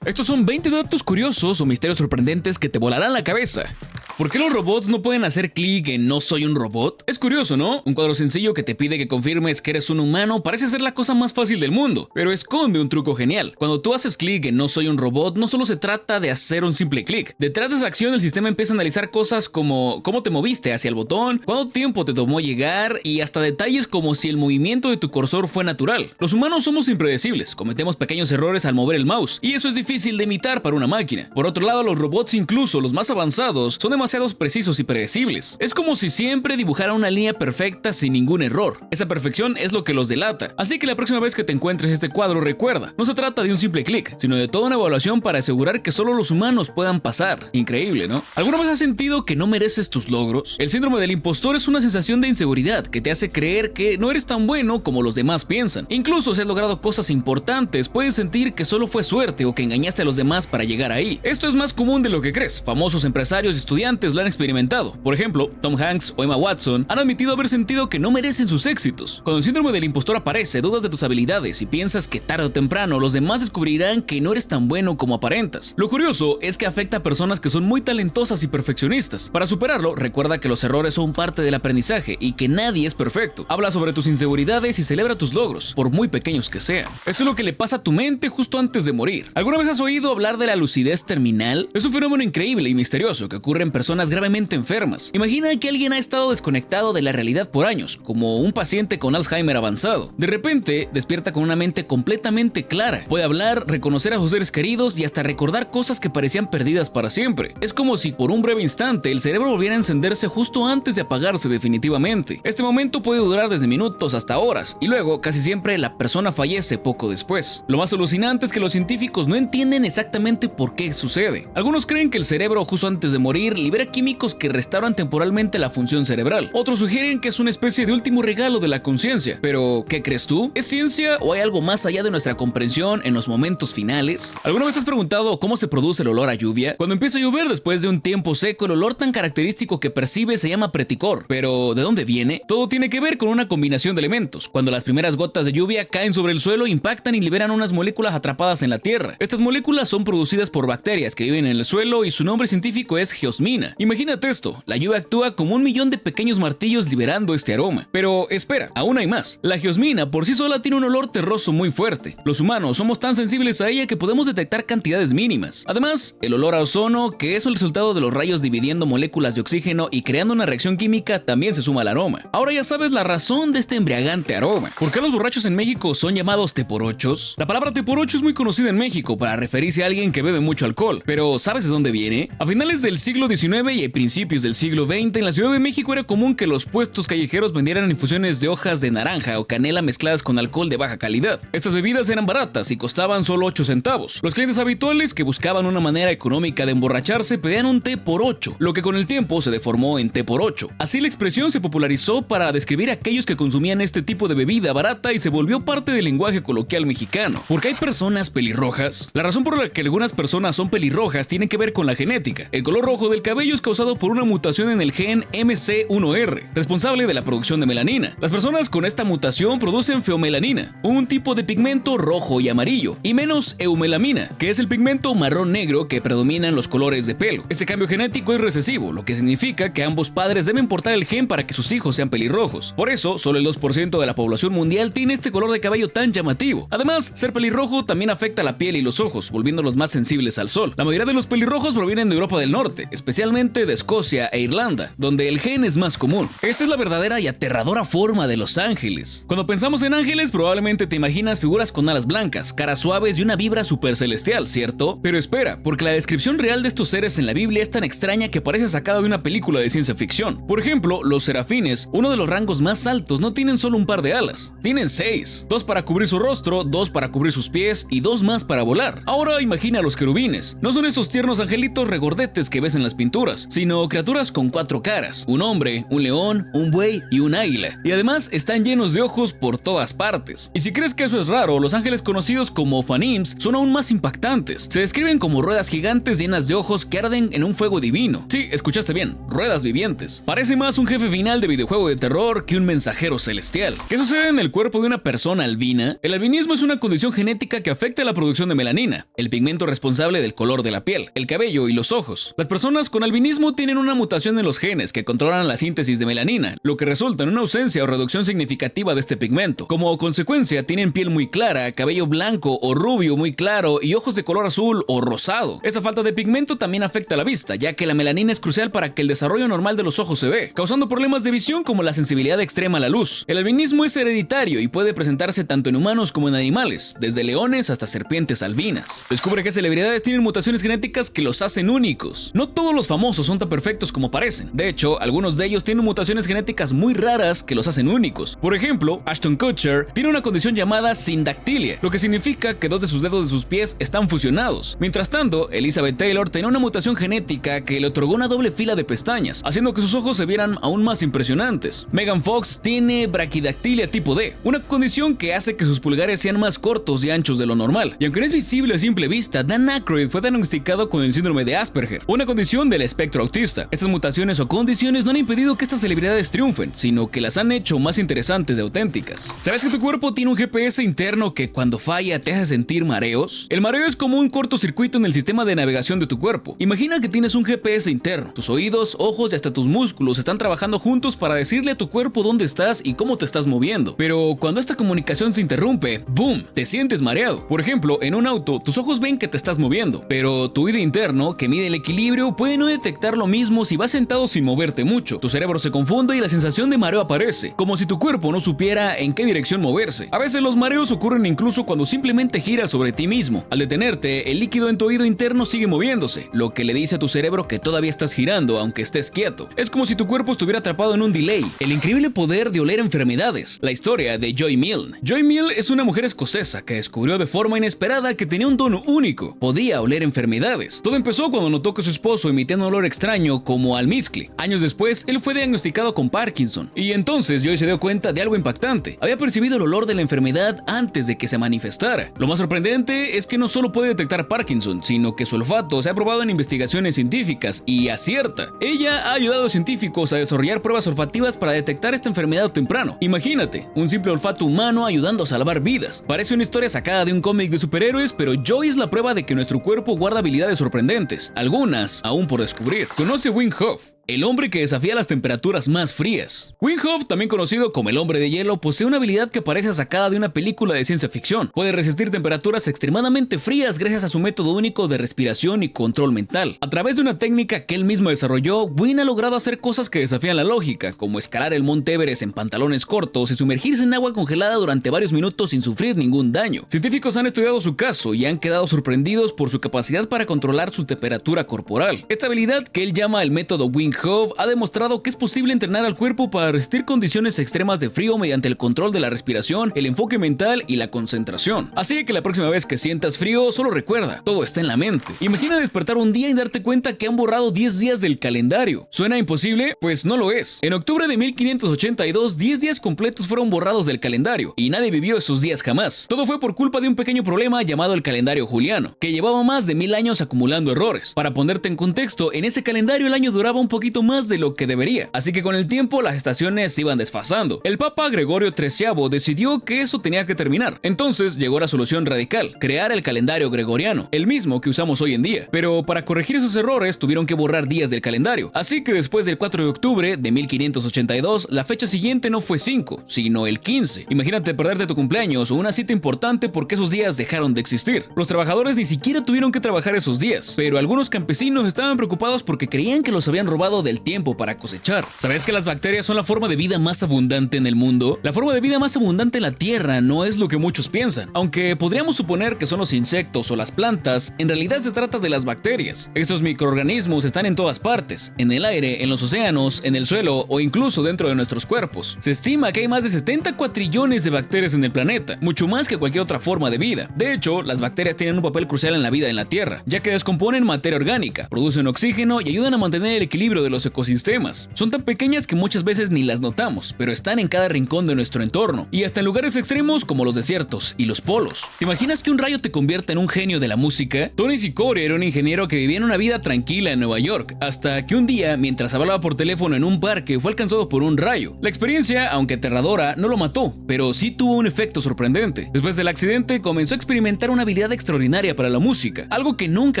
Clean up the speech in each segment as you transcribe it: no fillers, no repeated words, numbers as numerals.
Estos son 20 datos curiosos o misterios sorprendentes que te volarán la cabeza. ¿Por qué los robots no pueden hacer clic en "no soy un robot"? Es curioso, ¿no? Un cuadro sencillo que te pide que confirmes que eres un humano parece ser la cosa más fácil del mundo, pero esconde un truco genial. Cuando tú haces clic en "no soy un robot", no solo se trata de hacer un simple clic. Detrás de esa acción el sistema empieza a analizar cosas como cómo te moviste hacia el botón, cuánto tiempo te tomó llegar y hasta detalles como si el movimiento de tu cursor fue natural. Los humanos somos impredecibles, cometemos pequeños errores al mover el mouse, y eso es difícil de imitar para una máquina. Por otro lado, los robots, incluso los más avanzados, son demasiado precisos y predecibles. Es como si siempre dibujara una línea perfecta sin ningún error. Esa perfección es lo que los delata. Así que la próxima vez que te encuentres este cuadro, recuerda, no se trata de un simple clic, sino de toda una evaluación para asegurar que solo los humanos puedan pasar. Increíble, ¿no? ¿Alguna vez has sentido que no mereces tus logros? El síndrome del impostor es una sensación de inseguridad que te hace creer que no eres tan bueno como los demás piensan. Incluso si has logrado cosas importantes, puedes sentir que solo fue suerte o que engañaste a los demás para llegar ahí. Esto es más común de lo que crees. Famosos empresarios y estudiantes lo han experimentado. Por ejemplo, Tom Hanks o Emma Watson han admitido haber sentido que no merecen sus éxitos. Cuando el síndrome del impostor aparece, dudas de tus habilidades y piensas que tarde o temprano los demás descubrirán que no eres tan bueno como aparentas. Lo curioso es que afecta a personas que son muy talentosas y perfeccionistas. Para superarlo, recuerda que los errores son parte del aprendizaje y que nadie es perfecto. Habla sobre tus inseguridades y celebra tus logros, por muy pequeños que sean. Esto es lo que le pasa a tu mente justo antes de morir. ¿Alguna vez has oído hablar de la lucidez terminal? Es un fenómeno increíble y misterioso que ocurre en personas gravemente enfermas. Imagina que alguien ha estado desconectado de la realidad por años, como un paciente con Alzheimer avanzado. De repente, despierta con una mente completamente clara. Puede hablar, reconocer a sus seres queridos y hasta recordar cosas que parecían perdidas para siempre. Es como si por un breve instante el cerebro volviera a encenderse justo antes de apagarse definitivamente. Este momento puede durar desde minutos hasta horas, y luego, casi siempre, la persona fallece poco después. Lo más alucinante es que los científicos no entienden exactamente por qué sucede. Algunos creen que el cerebro, justo antes de morir, libera químicos que restauran temporalmente la función cerebral. Otros sugieren que es una especie de último regalo de la conciencia. Pero, ¿qué crees tú? ¿Es ciencia o hay algo más allá de nuestra comprensión en los momentos finales? ¿Alguna vez has preguntado cómo se produce el olor a lluvia? Cuando empieza a llover después de un tiempo seco, el olor tan característico que percibes se llama preticor. Pero, ¿de dónde viene? Todo tiene que ver con una combinación de elementos. Cuando las primeras gotas de lluvia caen sobre el suelo, impactan y liberan unas moléculas atrapadas en la tierra. Estas moléculas son producidas por bacterias que viven en el suelo y su nombre científico es geosmina. Imagínate esto, la lluvia actúa como 1.000.000 de pequeños martillos liberando este aroma. Pero espera, aún hay más. La geosmina por sí sola tiene un olor terroso muy fuerte. Los humanos somos tan sensibles a ella que podemos detectar cantidades mínimas. Además, el olor a ozono, que es el resultado de los rayos dividiendo moléculas de oxígeno y creando una reacción química, también se suma al aroma. Ahora ya sabes la razón de este embriagante aroma. ¿Por qué los borrachos en México son llamados teporochos? La palabra teporocho es muy conocida en México para referirse a alguien que bebe mucho alcohol. Pero ¿sabes de dónde viene? A finales del siglo XIX y a principios del siglo XX, en la Ciudad de México era común que los puestos callejeros vendieran infusiones de hojas de naranja o canela mezcladas con alcohol de baja calidad. Estas bebidas eran baratas y costaban solo 8 centavos. Los clientes habituales que buscaban una manera económica de emborracharse pedían un té por 8, lo que con el tiempo se deformó en té por 8. Así la expresión se popularizó para describir a aquellos que consumían este tipo de bebida barata y se volvió parte del lenguaje coloquial mexicano. ¿Por qué hay personas pelirrojas? La razón por la que algunas personas son pelirrojas tiene que ver con la genética. El color rojo del cabello es causado por una mutación en el gen MC1R, responsable de la producción de melanina. Las personas con esta mutación producen feomelanina, un tipo de pigmento rojo y amarillo, y menos eumelanina, que es el pigmento marrón negro que predomina en los colores de pelo. Este cambio genético es recesivo, lo que significa que ambos padres deben portar el gen para que sus hijos sean pelirrojos. Por eso, solo el 2% de la población mundial tiene este color de cabello tan llamativo. Además, ser pelirrojo también afecta la piel y los ojos, volviéndolos más sensibles al sol. La mayoría de los pelirrojos provienen de Europa del Norte, especialmente de Escocia e Irlanda, donde el gen es más común. Esta es la verdadera y aterradora forma de los ángeles. Cuando pensamos en ángeles, probablemente te imaginas figuras con alas blancas, caras suaves y una vibra súper celestial, ¿cierto? Pero espera, porque la descripción real de estos seres en la Biblia es tan extraña que parece sacada de una película de ciencia ficción. Por ejemplo, los serafines, uno de los rangos más altos, no tienen solo un par de alas, tienen 6. 2 para cubrir su rostro, 2 para cubrir sus pies y 2 más para volar. Ahora imagina a los querubines. No son esos tiernos angelitos regordetes que ves en las pinturas. criaturas, sino criaturas con 4 caras: un hombre, un león, un buey y un águila. Y además están llenos de ojos por todas partes. Y si crees que eso es raro, los ángeles conocidos como Phanims son aún más impactantes. Se describen como ruedas gigantes llenas de ojos que arden en un fuego divino. Sí, escuchaste bien, ruedas vivientes. Parece más un jefe final de videojuego de terror que un mensajero celestial. ¿Qué sucede en el cuerpo de una persona albina? El albinismo es una condición genética que afecta la producción de melanina, el pigmento responsable del color de la piel, el cabello y los ojos. Las personas con albinismo tienen una mutación en los genes que controlan la síntesis de melanina, lo que resulta en una ausencia o reducción significativa de este pigmento. Como consecuencia, tienen piel muy clara, cabello blanco o rubio muy claro y ojos de color azul o rosado. Esa falta de pigmento también afecta la vista, ya que la melanina es crucial para que el desarrollo normal de los ojos se dé, causando problemas de visión como la sensibilidad extrema a la luz. El albinismo es hereditario y puede presentarse tanto en humanos como en animales, desde leones hasta serpientes albinas. Descubre que celebridades tienen mutaciones genéticas que los hacen únicos. No todos los famosos son tan perfectos como parecen. De hecho, algunos de ellos tienen mutaciones genéticas muy raras que los hacen únicos. Por ejemplo, Ashton Kutcher tiene una condición llamada sindactilia, lo que significa que 2 de sus dedos de sus pies están fusionados. Mientras tanto, Elizabeth Taylor tenía una mutación genética que le otorgó una doble fila de pestañas, haciendo que sus ojos se vieran aún más impresionantes. Megan Fox tiene braquidactilia tipo D, una condición que hace que sus pulgares sean más cortos y anchos de lo normal. Y aunque no es visible a simple vista, Dan Aykroyd fue diagnosticado con el síndrome de Asperger, una condición del espectro autista. Estas mutaciones o condiciones no han impedido que estas celebridades triunfen, sino que las han hecho más interesantes y auténticas. ¿Sabes que tu cuerpo tiene un GPS interno que cuando falla te hace sentir mareos? El mareo es como un cortocircuito en el sistema de navegación de tu cuerpo. Imagina que tienes un GPS interno. Tus oídos, ojos y hasta tus músculos están trabajando juntos para decirle a tu cuerpo dónde estás y cómo te estás moviendo. Pero cuando esta comunicación se interrumpe, ¡boom!, te sientes mareado. Por ejemplo, en un auto, tus ojos ven que te estás moviendo, pero tu oído interno, que mide el equilibrio, puede no detectar lo mismo si vas sentado sin moverte mucho. Tu cerebro se confunde y la sensación de mareo aparece, como si tu cuerpo no supiera en qué dirección moverse. A veces los mareos ocurren incluso cuando simplemente giras sobre ti mismo. Al detenerte, el líquido en tu oído interno sigue moviéndose, lo que le dice a tu cerebro que todavía estás girando aunque estés quieto. Es como si tu cuerpo estuviera atrapado en un delay. El increíble poder de oler enfermedades. La historia de Joy Milne. Joy Milne es una mujer escocesa que descubrió de forma inesperada que tenía un don único: podía oler enfermedades. Todo empezó cuando notó que su esposo emitía un olor extraño como almizcle. Años después, él fue diagnosticado con Parkinson, y entonces Joy se dio cuenta de algo impactante. Había percibido el olor de la enfermedad antes de que se manifestara. Lo más sorprendente es que no solo puede detectar Parkinson, sino que su olfato se ha probado en investigaciones científicas y acierta. Ella ha ayudado a científicos a desarrollar pruebas olfativas para detectar esta enfermedad temprano. Imagínate, un simple olfato humano ayudando a salvar vidas. Parece una historia sacada de un cómic de superhéroes, pero Joy es la prueba de que nuestro cuerpo guarda habilidades sorprendentes, algunas aún por descubrir. Conoce Wim Hof, el hombre que desafía las temperaturas más frías. Wim Hof, también conocido como el hombre de hielo, posee una habilidad que parece sacada de una película de ciencia ficción. Puede resistir temperaturas extremadamente frías gracias a su método único de respiración y control mental. A través de una técnica que él mismo desarrolló, Wim ha logrado hacer cosas que desafían la lógica, como escalar el monte Everest en pantalones cortos y sumergirse en agua congelada durante varios minutos sin sufrir ningún daño. Científicos han estudiado su caso y han quedado sorprendidos por su capacidad para controlar su temperatura corporal. Esta habilidad, que él llama el método Wim Hof, ha demostrado que es posible entrenar al cuerpo para resistir condiciones extremas de frío mediante el control de la respiración, el enfoque mental y la concentración. Así que la próxima vez que sientas frío, solo recuerda, todo está en la mente. Imagina despertar un día y darte cuenta que han borrado 10 días del calendario. ¿Suena imposible? Pues no lo es. En octubre de 1582, 10 días completos fueron borrados del calendario, y nadie vivió esos días jamás. Todo fue por culpa de un pequeño problema llamado el calendario juliano, que llevaba más de 1000 años acumulando errores. Para ponerte en contexto, en ese calendario el año duraba un poquito más de lo que debería, así que con el tiempo las estaciones se iban desfasando. El Papa Gregorio XIII decidió que eso tenía que terminar. Entonces llegó la solución radical: crear el calendario gregoriano, el mismo que usamos hoy en día. Pero para corregir esos errores tuvieron que borrar días del calendario, así que después del 4 de octubre de 1582, la fecha siguiente no fue 5, sino el 15. Imagínate perderte tu cumpleaños o una cita importante porque esos días dejaron de existir. Los trabajadores ni siquiera tuvieron que trabajar esos días, pero algunos campesinos estaban preocupados porque creían que los habían robado resultado del tiempo para cosechar. ¿Sabes que las bacterias son la forma de vida más abundante en el mundo? La forma de vida más abundante en la Tierra no es lo que muchos piensan. Aunque podríamos suponer que son los insectos o las plantas, en realidad se trata de las bacterias. Estos microorganismos están en todas partes, en el aire, en los océanos, en el suelo o incluso dentro de nuestros cuerpos. Se estima que hay más de 70 cuatrillones de bacterias en el planeta, mucho más que cualquier otra forma de vida. De hecho, las bacterias tienen un papel crucial en la vida en la Tierra, ya que descomponen materia orgánica, producen oxígeno y ayudan a mantener el equilibrio de los ecosistemas. Son tan pequeñas que muchas veces ni las notamos, pero están en cada rincón de nuestro entorno, y hasta en lugares extremos como los desiertos y los polos. ¿Te imaginas que un rayo te convierta en un genio de la música? Tony Sicori era un ingeniero que vivía en una vida tranquila en Nueva York, hasta que un día, mientras hablaba por teléfono en un parque, fue alcanzado por un rayo. La experiencia, aunque aterradora, no lo mató, pero sí tuvo un efecto sorprendente. Después del accidente, comenzó a experimentar una habilidad extraordinaria para la música, algo que nunca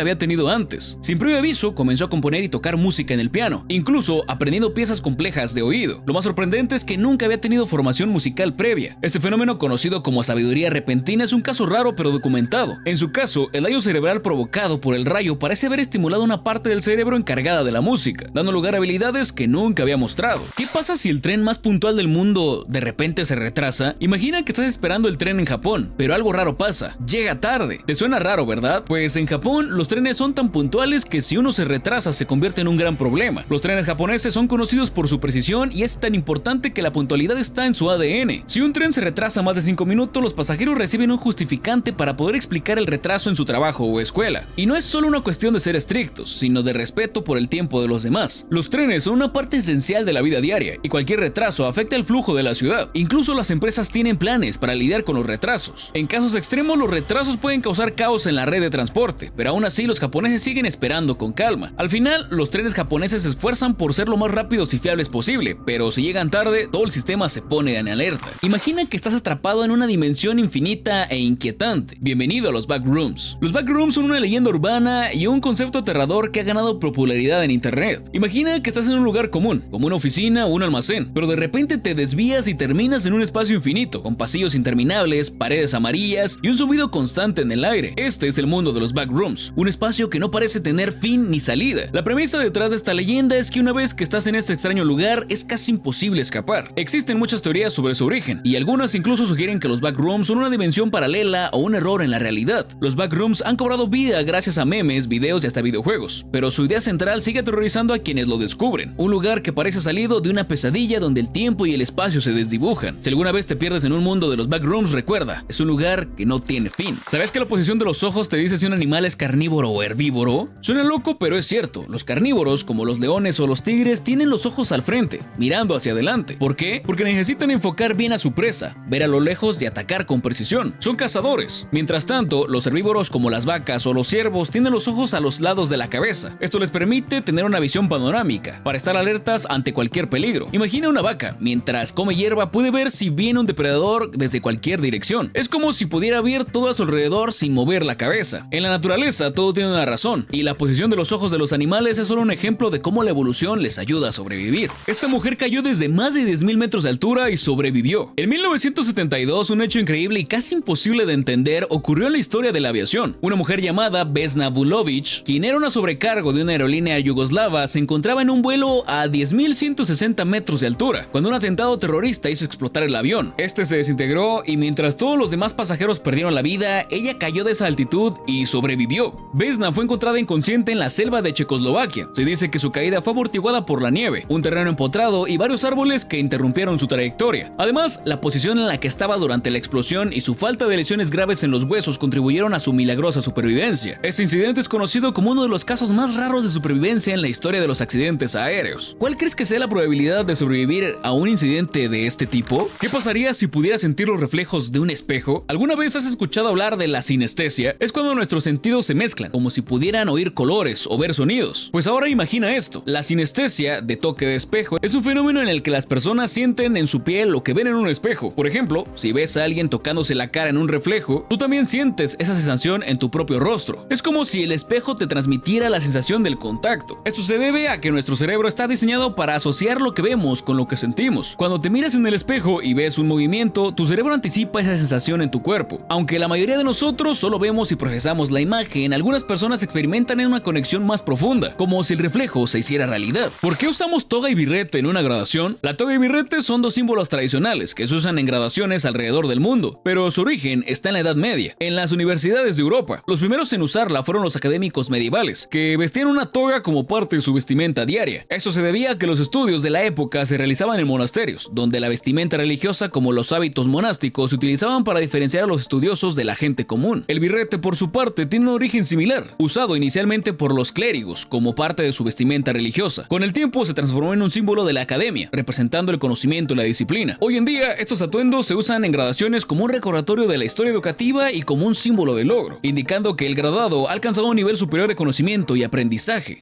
había tenido antes. Sin previo aviso, comenzó a componer y tocar música en el piano, incluso aprendiendo piezas complejas de oído. Lo más sorprendente es que nunca había tenido formación musical previa. Este fenómeno, conocido como sabiduría repentina, es un caso raro pero documentado. En su caso, el daño cerebral provocado por el rayo parece haber estimulado una parte del cerebro encargada de la música, dando lugar a habilidades que nunca había mostrado. ¿Qué pasa si el tren más puntual del mundo de repente se retrasa? Imagina que estás esperando el tren en Japón, pero algo raro pasa, llega tarde. ¿Te suena raro, verdad? Pues en Japón los trenes son tan puntuales que si uno se retrasa se convierte en un gran problema. Los trenes japoneses son conocidos por su precisión y es tan importante que la puntualidad está en su ADN. Si un tren se retrasa más de 5 minutos, los pasajeros reciben un justificante para poder explicar el retraso en su trabajo o escuela. Y no es solo una cuestión de ser estrictos, sino de respeto por el tiempo de los demás. Los trenes son una parte esencial de la vida diaria y cualquier retraso afecta el flujo de la ciudad. Incluso las empresas tienen planes para lidiar con los retrasos. En casos extremos, los retrasos pueden causar caos en la red de transporte, pero aún así los japoneses siguen esperando con calma. Al final, los trenes japoneses se esfuerzan por ser lo más rápidos y fiables posible, pero si llegan tarde, todo el sistema se pone en alerta. Imagina que estás atrapado en una dimensión infinita e inquietante. Bienvenido a los backrooms. Los backrooms son una leyenda urbana y un concepto aterrador que ha ganado popularidad en internet. Imagina que estás en un lugar común, como una oficina o un almacén, pero de repente te desvías y terminas en un espacio infinito, con pasillos interminables, paredes amarillas y un zumbido constante en el aire. Este es el mundo de los backrooms, un espacio que no parece tener fin ni salida. La premisa detrás de esta leyenda es que una vez que estás en este extraño lugar, es casi imposible escapar. Existen muchas teorías sobre su origen, y algunas incluso sugieren que los backrooms son una dimensión paralela o un error en la realidad. Los backrooms han cobrado vida gracias a memes, videos y hasta videojuegos, pero su idea central sigue aterrorizando a quienes lo descubren. Un lugar que parece salido de una pesadilla donde el tiempo y el espacio se desdibujan. Si alguna vez te pierdes en un mundo de los backrooms, recuerda, es un lugar que no tiene fin. ¿Sabes que la posición de los ojos te dice si un animal es carnívoro o herbívoro? Suena loco, pero es cierto. Los carnívoros, como los leones o los tigres, tienen los ojos al frente, mirando hacia adelante. ¿Por qué? Porque necesitan enfocar bien a su presa, ver a lo lejos y atacar con precisión. Son cazadores. Mientras tanto, los herbívoros como las vacas o los ciervos tienen los ojos a los lados de la cabeza. Esto les permite tener una visión panorámica, para estar alertas ante cualquier peligro. Imagina una vaca, mientras come hierba puede ver si viene un depredador desde cualquier dirección. Es como si pudiera ver todo a su alrededor sin mover la cabeza. En la naturaleza todo tiene una razón, y la posición de los ojos de los animales es solo un ejemplo de cómo la evolución les ayuda a sobrevivir. Esta mujer cayó desde más de 10.000 metros de altura y sobrevivió. En 1972, un hecho increíble y casi imposible de entender ocurrió en la historia de la aviación. Una mujer llamada Vesna Vulović, quien era una sobrecargo de una aerolínea yugoslava, se encontraba en un vuelo a 10.160 metros de altura, cuando un atentado terrorista hizo explotar el avión. Este se desintegró y mientras todos los demás pasajeros perdieron la vida, ella cayó de esa altitud y sobrevivió. Vesna fue encontrada inconsciente en la selva de Checoslovaquia. Se dice que su caída fue amortiguada por la nieve, un terreno empotrado y varios árboles que interrumpieron su trayectoria. Además, la posición en la que estaba durante la explosión y su falta de lesiones graves en los huesos contribuyeron a su milagrosa supervivencia. Este incidente es conocido como uno de los casos más raros de supervivencia en la historia de los accidentes aéreos. ¿Cuál crees que sea la probabilidad de sobrevivir a un incidente de este tipo? ¿Qué pasaría si pudieras sentir los reflejos de un espejo? ¿Alguna vez has escuchado hablar de la sinestesia? Es cuando nuestros sentidos se mezclan, como si pudieran oír colores o ver sonidos. Pues ahora imagina esto. La sinestesia de toque de espejo es un fenómeno en el que las personas sienten en su piel lo que ven en un espejo. Por ejemplo, si ves a alguien tocándose la cara en un reflejo, tú también sientes esa sensación en tu propio rostro. Es como si el espejo te transmitiera la sensación del contacto. Esto se debe a que nuestro cerebro está diseñado para asociar lo que vemos con lo que sentimos. Cuando te miras en el espejo y ves un movimiento, tu cerebro anticipa esa sensación en tu cuerpo. Aunque la mayoría de nosotros solo vemos y procesamos la imagen, algunas personas experimentan en una conexión más profunda, como si el reflejo se hiciera realidad. ¿Por qué usamos toga y birrete en una graduación? La toga y birrete son dos símbolos tradicionales que se usan en graduaciones alrededor del mundo, pero su origen está en la Edad Media, en las universidades de Europa. Los primeros en usarla fueron los académicos medievales, que vestían una toga como parte de su vestimenta diaria. Esto se debía a que los estudios de la época se realizaban en monasterios, donde la vestimenta religiosa como los hábitos monásticos se utilizaban para diferenciar a los estudiosos de la gente común. El birrete, por su parte, tiene un origen similar, usado inicialmente por los clérigos como parte de su vestimenta religiosa. Con el tiempo se transformó en un símbolo de la academia, representando el conocimiento y la disciplina. Hoy en día, estos atuendos se usan en graduaciones como un recordatorio de la historia educativa y como un símbolo de logro, indicando que el graduado ha alcanzado un nivel superior de conocimiento y aprendizaje.